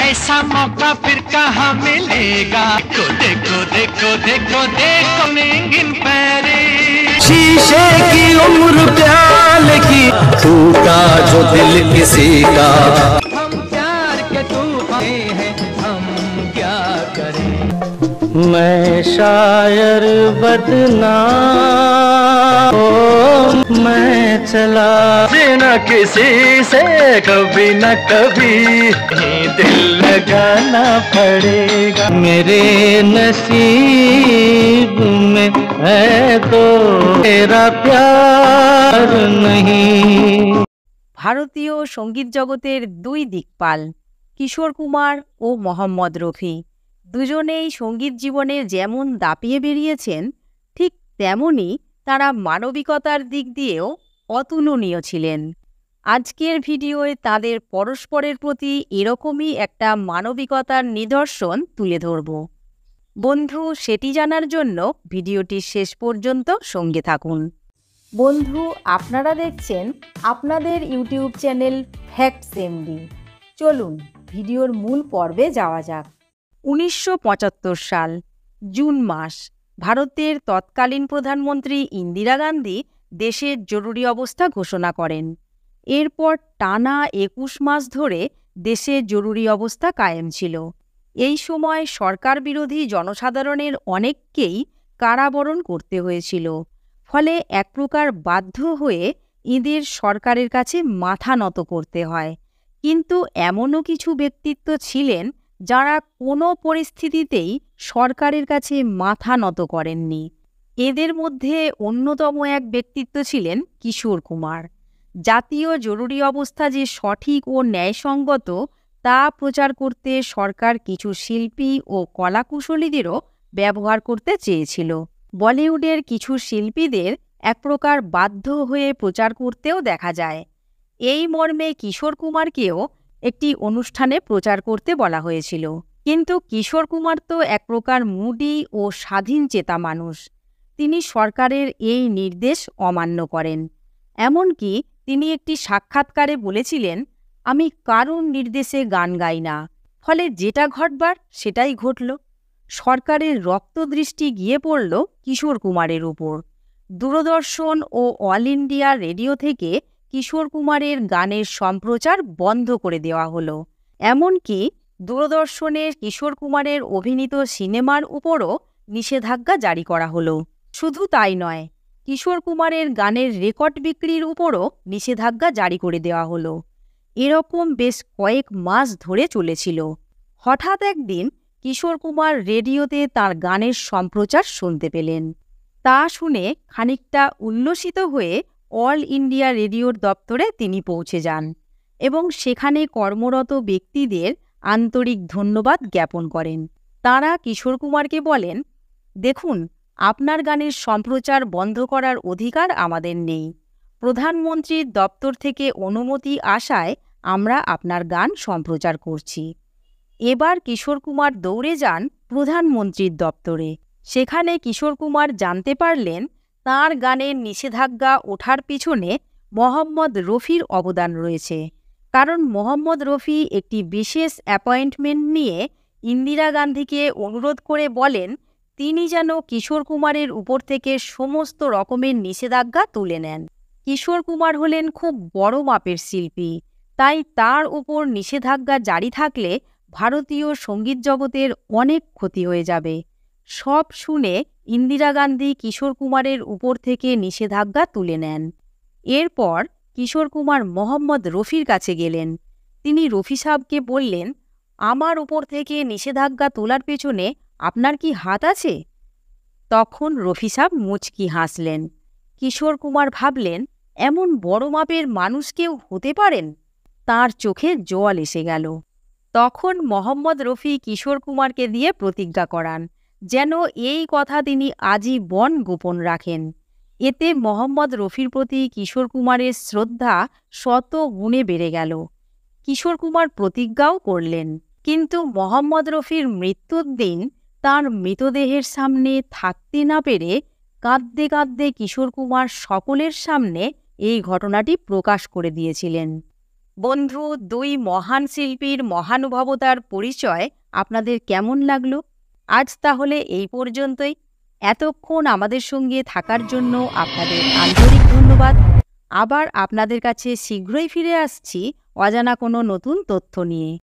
ऐसा मौका फिर कहाँ मिलेगा। देखो देखो देखो देखो देखो इन पैरे, शीशे की उम्र प्याले की, टूटा जो दिल किसी का। हम प्यार के तूफान हैं, हम क्या करें। मैं शायर बदनाम, ओ मैं चला बिना किसी से, कभी न कभी दिल लगाना पड़ेगा। मेरे नसीब में है तो तेरा प्यार नहीं। ভারতীয় সঙ্গীত জগতের দুই দিকপাল কিশোর কুমার ও মোহাম্মদ রফি দুজনেই সঙ্গীত জীবনে যেমন দাপিয়ে বেরিয়েছেন, ঠিক তেমনি তারা মানবিকতার দিক দিয়েও অতুলনীয় ছিলেন। আজকের ভিডিওয় তাদের পরস্পরের প্রতি এরকমই একটা মানবিকতার নিদর্শন তুলে ধরব। বন্ধু, সেটি জানার জন্য ভিডিওটি শেষ পর্যন্ত সঙ্গে থাকুন। বন্ধু, আপনারা দেখছেন আপনাদের ইউটিউব চ্যানেল ফ্যাক্টস এমডি। চলুন ভিডিওর মূল পর্বে যাওয়া যাক। 1975 সাল জুন মাস, ভারতের তৎকালীন প্রধানমন্ত্রী ইন্দিরা গান্ধী দেশের জরুরি অবস্থা ঘোষণা করেন। এরপর টানা 21 মাস ধরে দেশে জরুরি অবস্থা কায়েম ছিল। এই সময় সরকার বিরোধী জনসাধারণের অনেককেই কারাবরণ করতে হয়েছিল। ফলে এক প্রকার বাধ্য হয়ে এদের সরকারের কাছে মাথা নত করতে হয়। কিন্তু এমনও কিছু ব্যক্তিত্ব ছিলেন যারা কোনো পরিস্থিতিতেই সরকারের কাছে মাথা নত করেননি। এদের মধ্যে অন্যতম এক ব্যক্তিত্ব ছিলেন কিশোর কুমার। জাতীয় জরুরি অবস্থা যে সঠিক ও ন্যায়সঙ্গত তা প্রচার করতে সরকার কিছু শিল্পী ও কলাকুশলীদেরও ব্যবহার করতে চেয়েছিল। বলিউডের কিছু শিল্পীদের এক প্রকার বাধ্য হয়ে প্রচার করতেও দেখা যায়। এই মর্মে কিশোর কুমারকেও একটি অনুষ্ঠানে প্রচার করতে বলা হয়েছিল। কিন্তু কিশোর কুমার তো এক প্রকার মুডি ও স্বাধীন চেতা মানুষ। তিনি সরকারের এই নির্দেশ অমান্য করেন। এমনকি তিনি একটি সাক্ষাৎকারে বলেছিলেন, আমি কারুর নির্দেশে গান গাই না, ফলে যেটা ঘটবার সেটাই ঘটল। সরকারের রক্তদৃষ্টি গিয়ে পড়ল কিশোর কুমারের উপর। দূরদর্শন ও অল ইন্ডিয়া রেডিও থেকে কিশোর কুমারের গানের সম্প্রচার বন্ধ করে দেওয়া হলো। এমনকি দূরদর্শনের কিশোর কুমারের অভিনীত সিনেমার উপরও নিষেধাজ্ঞা জারি করা হলো। শুধু তাই নয়, কিশোর কুমারের গানের রেকর্ড বিক্রির উপরও নিষেধাজ্ঞা জারি করে দেওয়া হলো। এরকম বেশ কয়েক মাস ধরে চলেছিল। হঠাৎ একদিন কিশোর কুমার রেডিওতে তার গানের সম্প্রচার শুনতে পেলেন। তা শুনে খানিকটা উল্লসিত হয়ে অল ইন্ডিয়া রেডিওর দপ্তরে তিনি পৌঁছে যান এবং সেখানে কর্মরত ব্যক্তিদের আন্তরিক ধন্যবাদ জ্ঞাপন করেন। তাঁরা কিশোর কুমারকে বলেন, দেখুন, আপনার গানের সম্প্রচার বন্ধ করার অধিকার আমাদের নেই। প্রধানমন্ত্রীর দপ্তর থেকে অনুমতি আসায় আমরা আপনার গান সম্প্রচার করছি। এবার কিশোর কুমার দৌড়ে যান প্রধানমন্ত্রীর দপ্তরে। সেখানে কিশোর কুমার জানতে পারলেন তাঁর গানের নিষেধাজ্ঞা ওঠার পিছনে মোহাম্মদ রফির অবদান রয়েছে। কারণ মোহাম্মদ রফি একটি বিশেষ অ্যাপয়েন্টমেন্ট নিয়ে ইন্দিরা গান্ধীকে অনুরোধ করে বলেন তিনি যেন কিশোর কুমারের উপর থেকে সমস্ত রকমের নিষেধাজ্ঞা তুলে নেন। কিশোর কুমার হলেন খুব বড় মাপের শিল্পী, তাই তার উপর নিষেধাজ্ঞা জারি থাকলে ভারতীয় সঙ্গীত জগতের অনেক ক্ষতি হয়ে যাবে। সব শুনে ইন্দিরা গান্ধী কিশোর কুমারের উপর থেকে নিষেধাজ্ঞা তুলে নেন। এরপর কিশোর কুমার মোহাম্মদ রফির কাছে গেলেন। তিনি রফি সাহেবকে বললেন, আমার উপর থেকে নিষেধাজ্ঞা তোলার পেছনে আপনার কি হাত আছে? তখন রফি সাহেব মুচকি হাসলেন। কিশোর কুমার ভাবলেন, এমন বড় মাপের মানুষ কেউ হতে পারেন? তাঁর চোখে জল এসে গেল। তখন মোহাম্মদ রফি কিশোর কুমারকে দিয়ে প্রতিজ্ঞা করান যেন এই কথা তিনি আজীবন গোপন রাখেন। এতে মোহাম্মদ রফির প্রতি কিশোর কুমারের শ্রদ্ধা শত গুণে বেড়ে গেল। কিশোর কুমার প্রতিজ্ঞাও করলেন। কিন্তু মোহাম্মদ রফির মৃত্যুর দিন তাঁর মৃতদেহের সামনে থাকতে না পেরে কাঁদতে কাঁদতে কিশোর কুমার সকলের সামনে এই ঘটনাটি প্রকাশ করে দিয়েছিলেন। বন্ধু, দুই মহান শিল্পীর মহানুভবতার পরিচয় আপনাদের কেমন লাগলো? আজ তাহলে এই পর্যন্তই। এতক্ষণ আমাদের সঙ্গে থাকার জন্য আপনাদের আন্তরিক ধন্যবাদ। আবার আপনাদের কাছে শীঘ্রই ফিরে আসছি অজানা কোনো নতুন তথ্য নিয়ে।